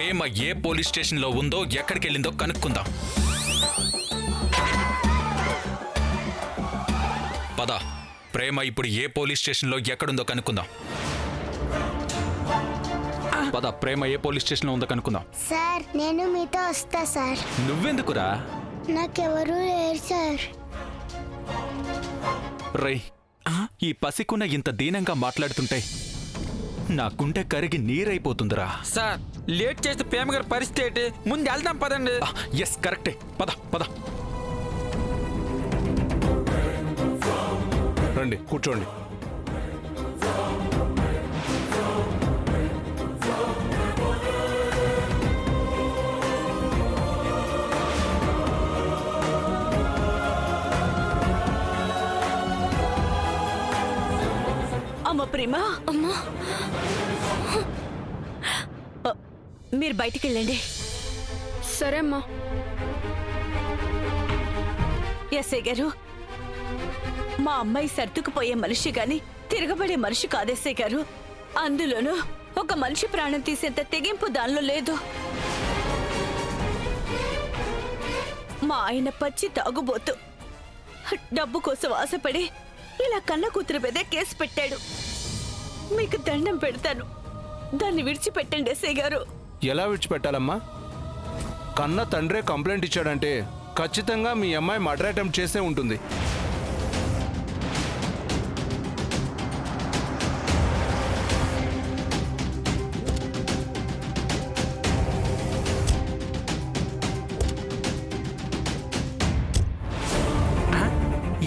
ప్రేమ ఏ police స్టేషన్లో ఉందో ఎక్కడికి వెళ్ళిందో కనుక్కుందాం. పద, ప్రేమ ఇప్పుడు ఏ పోలీస్ స్టేషన్లో ఎక్కడుందో కనుక్కుందాం. పద, ప్రేమ ఏ పోలీస్ స్టేషన్లో ఉందో కనుక్కుందాం. సార్ నేను మీతో వస్తా సార్. నువ్వెందుకురా? నాకెవరూ లేరు సార్. రై, ఈ పసికున్న ఇంత దీనంగా మాట్లాడుతుంటే నా గుండె కరిగి నీరైపోతుందిరా. సార్ లేట్ చేస్తే ప్రేమ గారి పరిస్థితి ఏంటి? ముందు వెళ్దాం పదండి. ఎస్, కరెక్టే. పద పద. రండి, కూర్చోండి. అమ్మ ప్రేమ, అమ్మా మీరు బయటికి వెళ్ళండి. సరే అమ్మా. ఎస్ఐ గారు, మా అమ్మాయి సర్దుకుపోయే మనిషి గాని తిరగబడే మనిషి కాదేసే గారు. అందులోనూ ఒక మనిషి ప్రాణం తీసేంత తెగింపు దానిలో లేదు. మా ఆయన పచ్చి తాగుబోతు డబ్బు కోసం ఆశపడి ఇలా కన్న కూతురు మీద కేసు పెట్టాడు. మీకు దండం పెడతాను, దాన్ని విడిచిపెట్టండి ఎస్ఐ గారు. ఎలా విడిచిపెట్టాలమ్మా? కన్న తండ్రే కంప్లైంట్ ఇచ్చాడంటే ఖచ్చితంగా మీ అమ్మాయి మర్డర్ అటెంప్ట్ చేసే ఉంటుంది.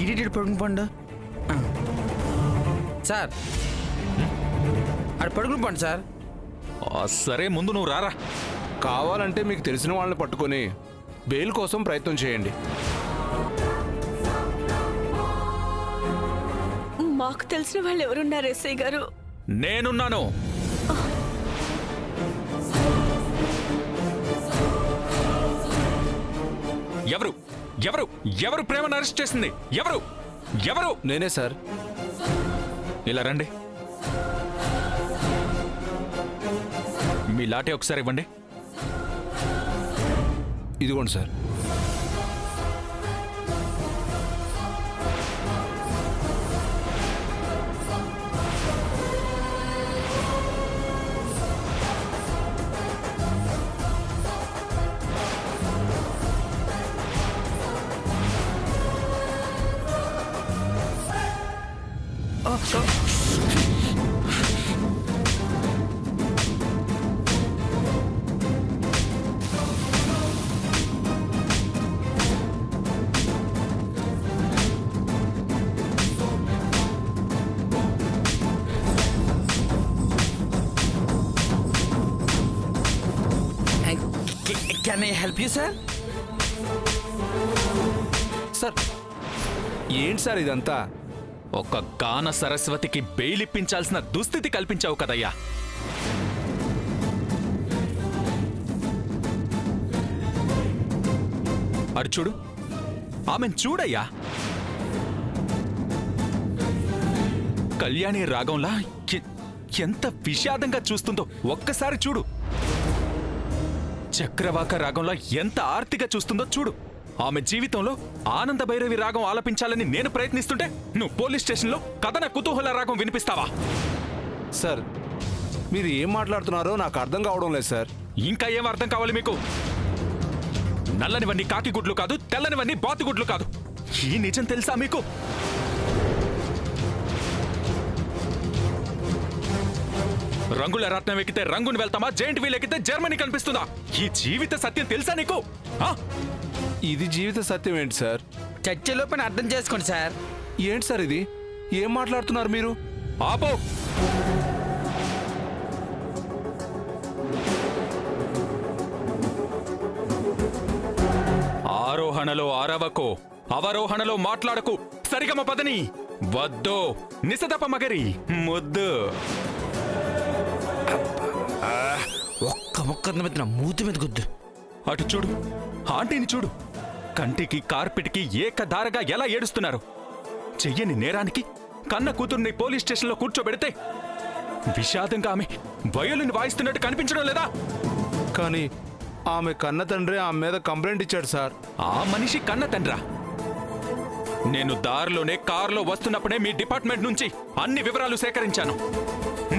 ఈడీటీ పడుకుని పండు సార్. అక్కడ పడుకుని పండు సార్. సరే, ముందు నువ్వు రారా. కావాలంటే మీకు తెలిసిన వాళ్ళని పట్టుకొని బెయిల్ కోసం ప్రయత్నం చేయండి. మాకు తెలిసిన వాళ్ళు ఎవరున్నారు ఎస్ఐ గారు? నేనున్నాను. ఎవరు ఎవరు ఎవరు ప్రేమను అరెస్ట్ చేసింది? ఎవరు ఎవరు? నేనే సార్. ఇలా రండి. మీ లాఠీ ఒకసారి ఇవ్వండి. ఇదిగోండి sir. Can I help you sir? Sir ఏంటి సార్ ఇదంతా? ఒక గాన సరస్వతికి బెయిల్ ఇప్పించాల్సిన దుస్థితి కల్పించావు కదయ్యా. అడు చూడు, ఆమెను చూడయ్యా. కళ్యాణి రాగంలా ఎంత విషాదంగా చూస్తుందో ఒక్కసారి చూడు. చక్రవాక రాగంలో ఎంత ఆర్తిగా చూస్తుందో చూడు. ఆమె జీవితంలో ఆనంద భైరవి రాగం ఆలపించాలని నేను ప్రయత్నిస్తుంటే నువ్వు పోలీస్ స్టేషన్లో కథన కుతూహల రాగం వినిపిస్తావా? సార్ మీరు ఏం మాట్లాడుతున్నారో నాకు అర్థం కావడం లేదు సార్. ఇంకా ఏం అర్థం కావాలి మీకు? నల్లనివన్నీ కాకి గుడ్లు కాదు, తెల్లనివన్నీ బాతుగుడ్లు కాదు. ఈ నిజం తెలుసా మీకు? రంగుల రత్నం ఎక్కితే రంగుని వెళ్తామా? జైంట్ వీల్ ఎక్కితే జర్మనీ కనిపిస్తుందా? ఈ జీవిత సత్యం తెలుసా నీకు? ఇది జీవిత సత్యం ఏంటి సార్? చర్చలోపని అర్థం చేసుకోండి సార్. ఏంటి సార్ ఇది? ఏం మాట్లాడుతున్నారు మీరు? ఆపో. ఆరోహణలో ఆరవకు, అవరోహణలో మాట్లాడకు. సరిగమ పదని వద్దు, నిసదప మగరి ముద్దు. ఒక్క ముక్క మీద మూతి మీద గుద్దు. అటు చూడు, ఆంటీని చూడు. కంటికి కార్పెట్కి ఏకధారగా ఎలా ఏడుస్తున్నారు. చెయ్యని నేరానికి కన్న కూతుర్ని పోలీస్ స్టేషన్లో కూర్చోబెడితే విషాదంగా ఆమె వయోలిన్ వాయిస్తున్నట్టు కనిపించడం లేదా? కానీ ఆమె కన్న తండ్రి ఆమె మీద కంప్లైంట్ ఇచ్చాడు సార్. ఆ మనిషి కన్న తండ్రా? నేను దారిలోనే కారులో వస్తున్నప్పుడే మీ డిపార్ట్మెంట్ నుంచి అన్ని వివరాలు సేకరించాను.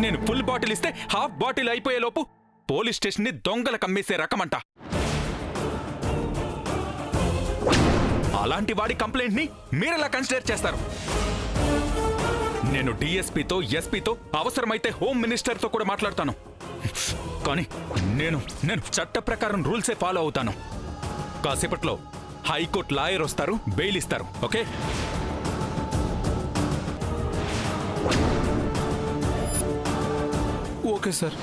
నేను ఫుల్ బాటిల్ ఇస్తే హాఫ్ బాటిల్ అయిపోయేలోపు పోలీస్ స్టేషన్ ని దొంగల కమ్మేసే రకమంట. అలాంటి వాడి కంప్లైంట్ ని మీరెలా కన్సిడర్ చేస్తారు? నేను డిఎస్పీతో, ఎస్పీతో, అవసరమైతే హోమ్ మినిస్టర్తో కూడా మాట్లాడతాను. కానీ నేను చట్ట ప్రకారం రూల్సే ఫాలో అవుతాను. కాసేపట్లో హైకోర్టు లాయర్ వస్తారు, బెయిల్ ఇస్తారు. ఓకే? Okay sir.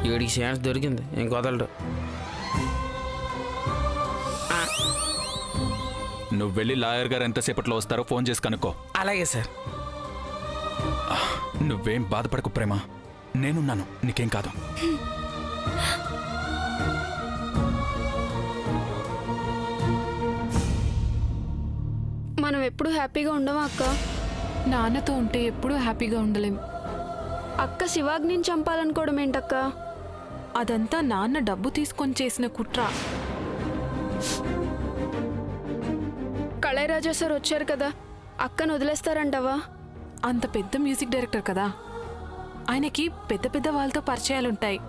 వీడికి ఛాన్స్ దొరికింది, ఇంక వదలడు. నువ్వు వెళ్ళి లాయర్ గారు ఎంతసేపట్లో వస్తారో ఫోన్ చేసి కనుక్కో. అలాగే సార్. నువ్వేం బాధపడకు ప్రేమ, నేనున్నాను, నీకేం కాదు. మనం ఎప్పుడు హ్యాపీగా ఉండమా అక్క? నాన్నతో ఉంటే ఎప్పుడూ హ్యాపీగా ఉండలేం. అక్క శివాగ్నిని చంపాలనుకోవడం ఏంటక్క? అదంతా నాన్న డబ్బు తీసుకొని చేసిన కుట్ర. కళైరాజా సార్ వచ్చారు కదా, అక్కను వదిలేస్తారంటావా? అంత పెద్ద మ్యూజిక్ డైరెక్టర్ కదా, ఆయనకి పెద్ద పెద్ద వాళ్ళతో పరిచయాలుంటాయి.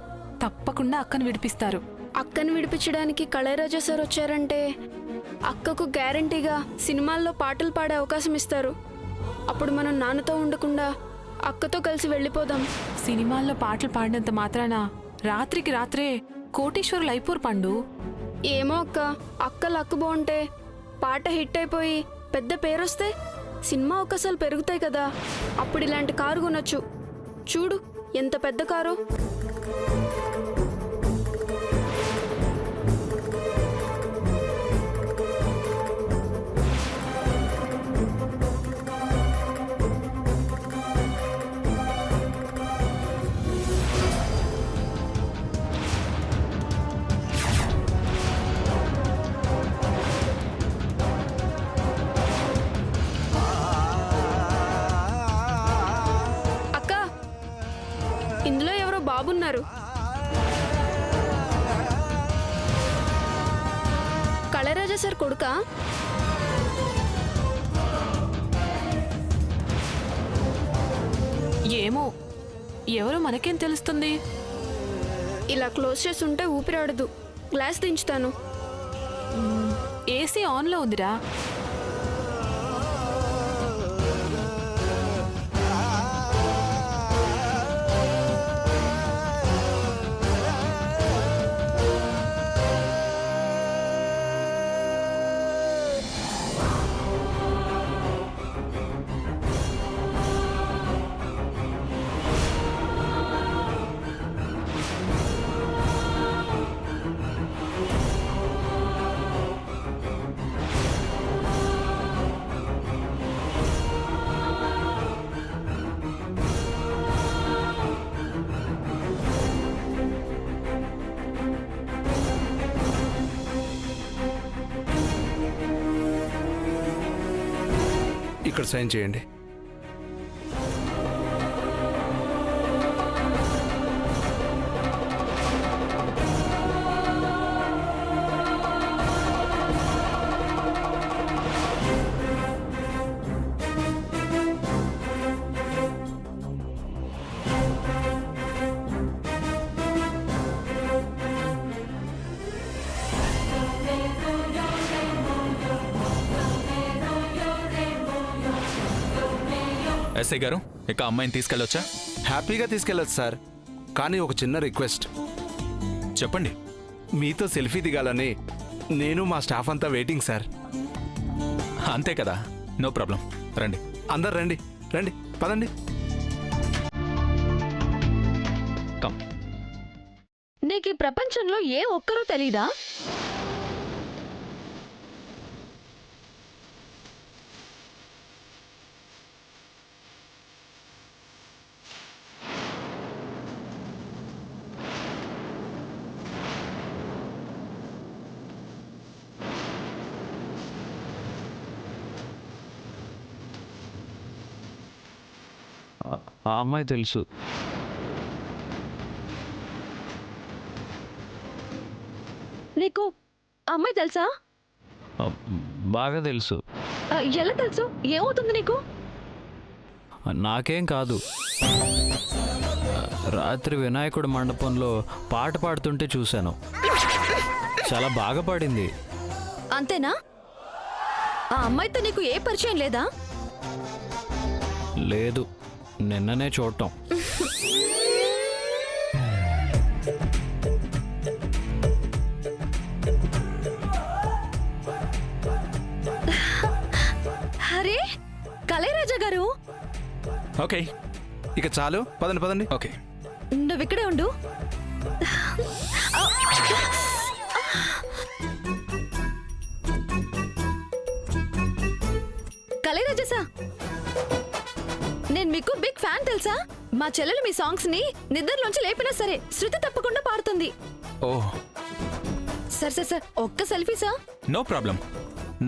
తప్పకుండా అక్కను విడిపిస్తారు. అక్కను విడిపించడానికి కళైరాజా సార్ వచ్చారంటే అక్కకు గ్యారంటీగా సినిమాల్లో పాటలు పాడే అవకాశం ఇస్తారు. అప్పుడు మనం నాన్నతో ఉండకుండా అక్కతో కలిసి వెళ్ళిపోదాం. సినిమాల్లో పాటలు పాడినంత మాత్రాన రాత్రికి రాత్రే కోటీశ్వరులు అయిపోరు పండు. ఏమో అక్క, అక్క లక్కు బాగుంటే పాట హిట్ అయిపోయి పెద్ద పేరొస్తే సినిమా అవకాశాలు పెరుగుతాయి కదా. అప్పుడు ఇలాంటి కారు కొనొచ్చు. చూడు ఎంత పెద్ద కారు. ఇందులో ఎవరో బాబున్నారు. కళరాజా సార్ కొడుకా? ఏమో, ఎవరో మనకేం తెలుస్తుంది? ఇలా క్లోజ్ చేసి ఉంటే ఊపిరాడదు. గ్లాస్ దించుతాను. ఏసీ ఆన్లో ఉందిరా. ఇక్కడ సైన్ చేయండి. ఎస్ఐ గారు, ఇక అమ్మాయిని తీసుకెళ్ళొచ్చా? హ్యాపీగా తీసుకెళ్ళచ్చు సార్, కానీ ఒక చిన్న రిక్వెస్ట్. చెప్పండి. మీతో సెల్ఫీ దిగాలని నేను మా స్టాఫ్ అంతా వెయిటింగ్ సార్. అంతే కదా, నో ప్రాబ్లం. రండి. అందరు రండి, రండి, పదండి. కమ్. నీకు ఈ ప్రపంచంలో ఏ ఒక్కరూ తెలీదా? ఆ అమ్మాయి తెలుసు. నీకు అమ్మాయి తెలుసా? ఆ, బాగా తెలుసు. ఎలా తెలుసు? ఏమవుతుంది నీకు? నాకేం కాదు. రాత్రి వినాయకుడి మండపంలో పాట పాడుతుంటే చూశాను. చాలా బాగా పాడింది. అంతేనా? ఆ అమ్మాయితో నీకు ఏ పరిచయం లేదా? లేదు, నిన్ననే చూడటం. అరే కళారాజా గారు, ఓకే ఇక చాలు, పదండి పదండి. ఓకే. నువ్వు ఇక్కడే ఉండు. కళారాజా సార్, నేను మీకు బిగ్ ఫ్యాన్ తెలుసా? మా చెల్లెలు మీ సాంగ్స్ ని నిద్రలోంచి లేపినా సరే శృతి తప్పకుండా పాడుతుంది. ఓ సార్ సార్ సార్, ఒక్క సెల్ఫీ సార్. No problem.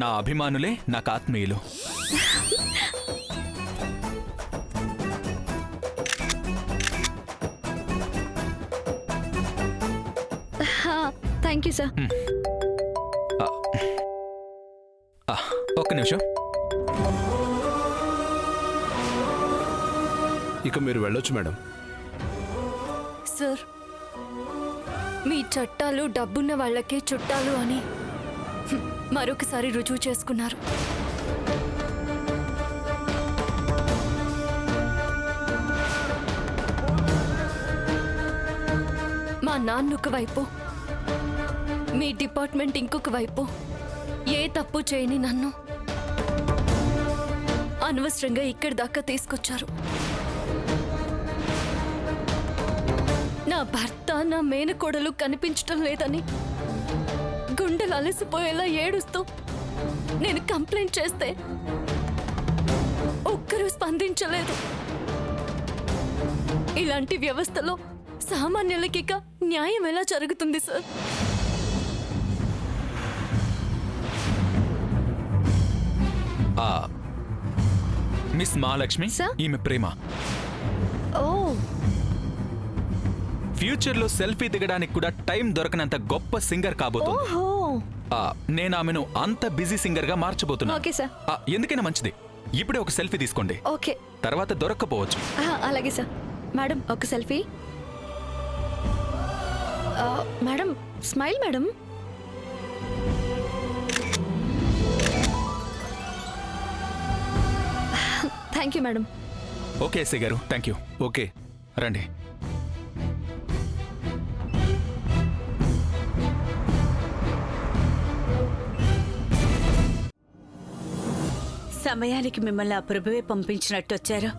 నా అభిమానులే నాకు ఆత్మీయులు. Thank you sir. ఒక్క నిమిషం. ఇక మీరు వెళ్ళొచ్చు మేడం. సార్, మీ చట్టాలు డబ్బున్న వాళ్ళకే చుట్టాలు అని మరొకసారి రుజువు చేసుకున్నారు. మా నాన్న ఒక వైపు, మీ డిపార్ట్మెంట్ ఇంకొక వైపు ఏ తప్పు చేయని నన్ను అనవసరంగా ఇక్కడి దాకా తీసుకొచ్చారు. నా భర్త, నా మేనకోడలు కనిపించటం లేదని గుండెలు అలసిపోయేలా ఏడుస్తూ నేను కంప్లైంట్ చేస్తే ఒక్కరూ స్పందించలేదు. ఇలాంటి వ్యవస్థలో సామాన్యులకి ఇక న్యాయం ఎలా జరుగుతుంది సార్? Miss Mahalakshmi, sir? ఈమె ప్రేమ. ఓ, ఫ్యూచర్ లో సెల్ఫీ దిగడానికి కూడా టైం దొరకనంత గొప్ప సింగర్ కాబోతుంది. ఓహో. నేను ఆమెను అంత బిజీ సింగర్ గా మార్చబోతున్నా. Okay sir. ఎందుకైనా మంచిది, ఇప్పుడే ఒక సెల్ఫీ తీసుకోండి. ఓకే. తర్వాత దొరక్కపోవచ్చు. అలాగే సార్. మేడం ఒక selfie. Madam smile madam. Thank you madam. Okay SI గారు, థ్యాంక్ యూ. ఓకే. రండి. సమయానికి మిమ్మల్ని ఆ ప్రభువే పంపించినట్టు వచ్చారు.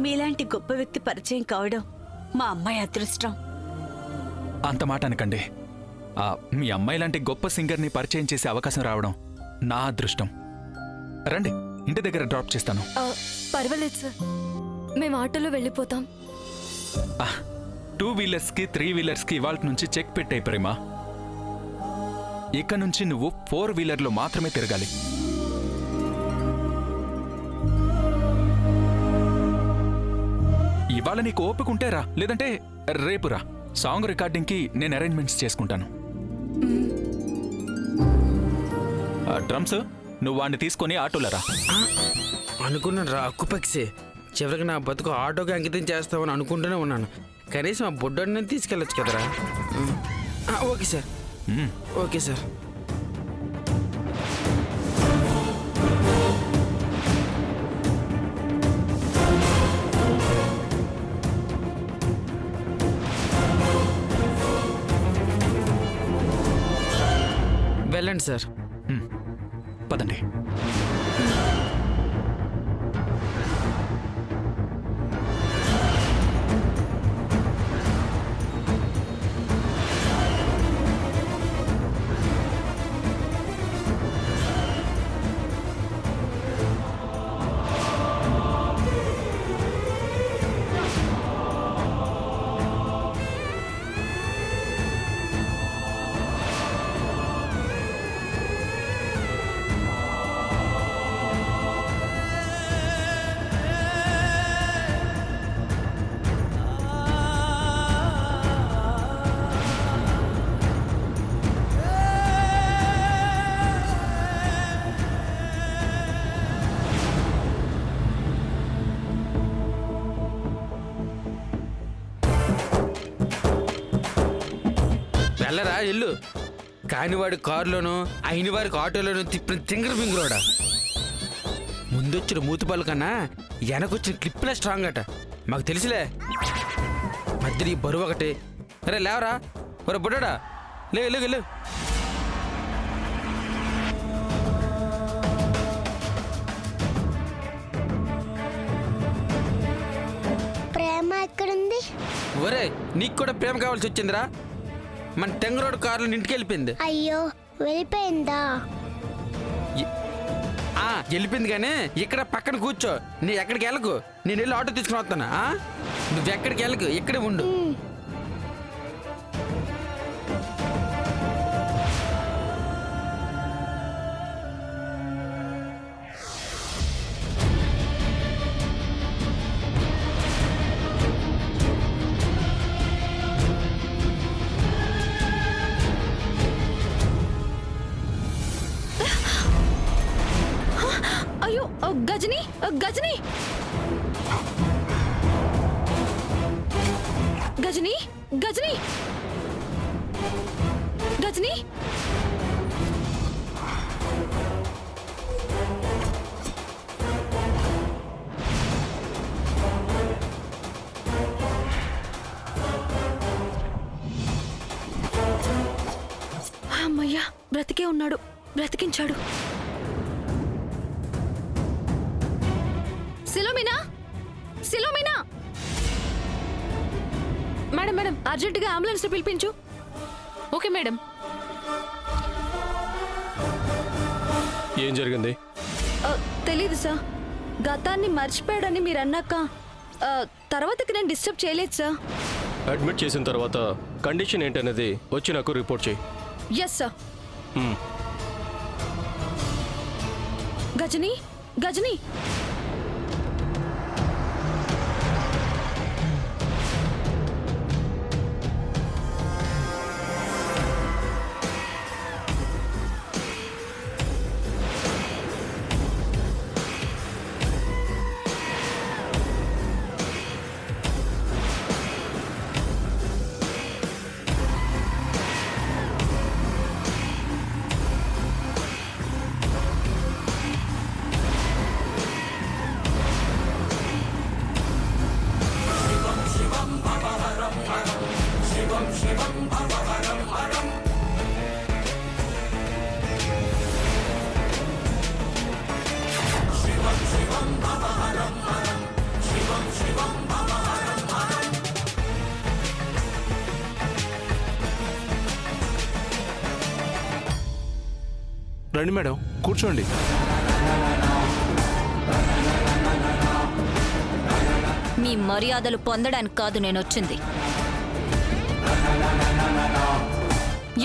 మీలాంటి గొప్ప వ్యక్తి పరిచయం కావడం మా అమ్మాయి అదృష్టం. అంత మాట అనకండి. మీ అమ్మాయి లాంటి గొప్ప సింగర్ని పరిచయం చేసే అవకాశం రావడం నా అదృష్టం. రండి, ఇంటి దగ్గర డ్రాప్ చేస్తాను. పర్వాలేదు సార్, మేము ఆటోలో వెళ్ళిపోతాం. 2 వీలర్స్కి 3 వీలర్స్కి ఇవాళ నుంచి చెక్ పెట్టాయి ప్రేమ. ఇక నుంచి నువ్వు 4 వీలర్లో మాత్రమే తిరగాలి. ఇవాళ నీకు ఓపికంటే రా, లేదంటే రేపు రా. సాంగ్ రికార్డింగ్కి నేను అరేంజ్మెంట్స్ చేసుకుంటాను. డ్రమ్స్ నువ్వు వాడిని తీసుకొని ఆటోలో రా. అనుకున్నాను రా, అక్కుపక్షి. చివరికి నా బతుకు ఆటోకి అంకితం చేస్తామని అనుకుంటూనే ఉన్నాను. కనీసం ఆ బొడ్డోని తీసుకెళ్ళొచ్చు కదరా. Okay sir. Okay sir. వెళ్ళండి సార్. పదండి. వెళ్ళరా వెళ్ళు. కాని వాడి కారులోనూ అయిన వారికి ఆటోలోనూ తిప్పిన తింగర పింగురోడా. ముందొచ్చిన మూతిపాలు కన్నా వెనకొచ్చిన క్లిప్లే స్ట్రాంగ్ అట. మాకు తెలుసులే. మధ్య ఈ బరువు ఒకటి. అరే లేవరా, ఒరే బుడ్డా, లేవు. ప్రేమ ఎక్కడుంది? ఒరే నీకు కూడా ప్రేమ కావాల్సి వచ్చిందిరా. మన టెంగరోడ్ కారులో ఇంటికి వెళ్ళిపోయింది. అయ్యో, వెళ్ళిపోయిందా? వెళ్ళిపోయింది కానీ ఇక్కడ పక్కన కూర్చో. నీ ఎక్కడికి వెళ్ళకు, నేను వెళ్ళి ఆటో తీసుకుని వస్తాను. నువ్వు ఎక్కడికి వెళ్ళకు, ఇక్కడే ఉండు. అయ్యో గజని, గజని, గజని, గజని, గజని. అమ్మయ్యా, బ్రతికే ఉన్నాడు, బ్రతికించాడు. సిలోమినా, సిలోమినా. మేడం అర్జెంటుగా అంబులెన్స్ పిలిపించు. Okay madam. ఏం జరిగింది? తెలీదు సార్. గతాన్ని మర్చిపోయాడని మీరు అన్నాక తర్వాతకి నేను డిస్టర్బ్ చేయలేదు సార్. అడ్మిట్ చేసిన తర్వాత కండిషన్ ఏంటనేది వచ్చి నాకు రిపోర్ట్ చేయి. Yes sir. గజని, గజని. రండి మేడం, కూర్చోండి. మీ మర్యాదలు పొందడానికి కాదు నేను వచ్చింది.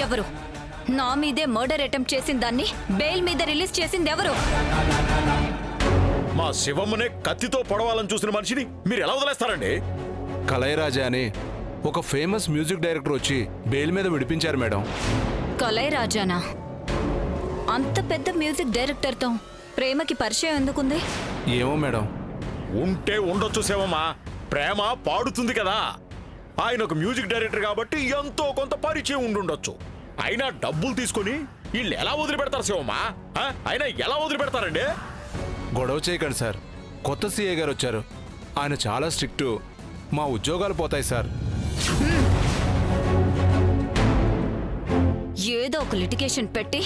ఎవరు నా మీదే మర్డర్ అటెంప్ట్ చేసిన దాన్ని బెయిల్ మీద రిలీజ్ చేసింది ఎవరు? మా శివమ్మనే కత్తితో పొడవాలని చూసిన మనిషిని మీరు ఎలా వదిలేస్తారండి? కలైరాజా అని ఒక ఫేమస్ మ్యూజిక్ డైరెక్టర్ వచ్చి బెయిల్ మీద విడిపించారు మేడం. కలైరాజానా? అంత పెద్ద మ్యూజిక్ డైరెక్టర్తో ప్రేమకి పరిచయం ఎందుకుంది? ఏమో మేడం. ఉంటే ఉండొచ్చు శివమ్మ, ప్రేమ పాడుతుంది కదా. ఆయన ఒక మ్యూజిక్ డైరెక్టర్ కాబట్టి ఎంతో కొంత పరిచయం ఉండుండొచ్చు. అయినా డబ్బులు తీసుకొని వీళ్ళు ఎలా వదిలిపెడతారు శివమ్మ? అయినా ఎలా వదిలిపెడతారండి? గొడవ చేయకండి సార్. కొత్త సీఏ గారు వచ్చారు. ఆయన చాలా స్ట్రిక్ట్. మా ఉద్యోగాలు పోతాయి సార్. ఏదో ఒక లిటిగేషన్ పెట్టి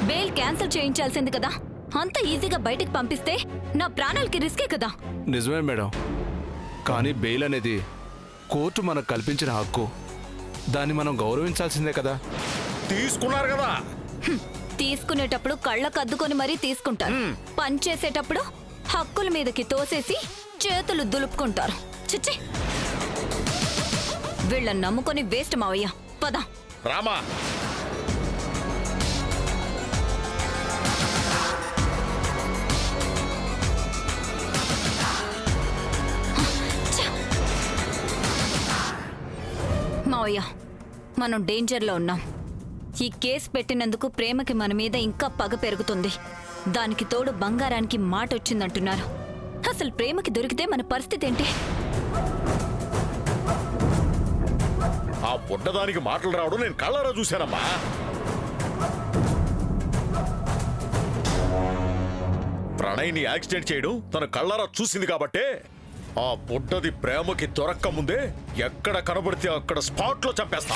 బెయిల్ క్యాన్సిల్ చేయించాల్సింది కదా. అంత ఈజీగా బయటికి పంపిస్తే నా ప్రాణాలకి రిస్కే కదా. నిజమే మేడం, కానీ బెయిల్ అనేది కోర్టు మనకు కల్పించిన హక్కు. దాన్ని మనం గౌరవించాల్సిందే కదా. తీసుకున్నారు కదా. తీసుకునేటప్పుడు కళ్ళకు అద్దుకొని మరీ తీసుకుంటారు. పని చేసేటప్పుడు హక్కుల మీదకి తోసేసి చేతులు దులుపుకుంటారు. చిచ్చి, వీళ్ళని నమ్ముకొని వేస్ట్ మావయ్య. పద రామా. మావయ్య, మనం డేంజర్లో ఉన్నాం. ఈ కేసు పెట్టినందుకు ప్రేమకి మన మీద ఇంకా పగ పెరుగుతుంది. దానికి తోడు బంగారానికి మాట వచ్చిందంటున్నారు. అసలు ప్రేమకి దొరికితే మన పరిస్థితి ఏంటి? ఆ బుడ్డదానికి మాటలు రావడం నేను కళ్ళారా చూశానమ్మా. ప్రణయ్ని యాక్సిడెంట్ చేయడం తన కళ్ళారా చూసింది కాబట్టే ఆ బుడ్డది ప్రేమకి దొరక్క ముందే ఎక్కడ కనబడితే అక్కడ స్పాట్లో చంపేస్తా.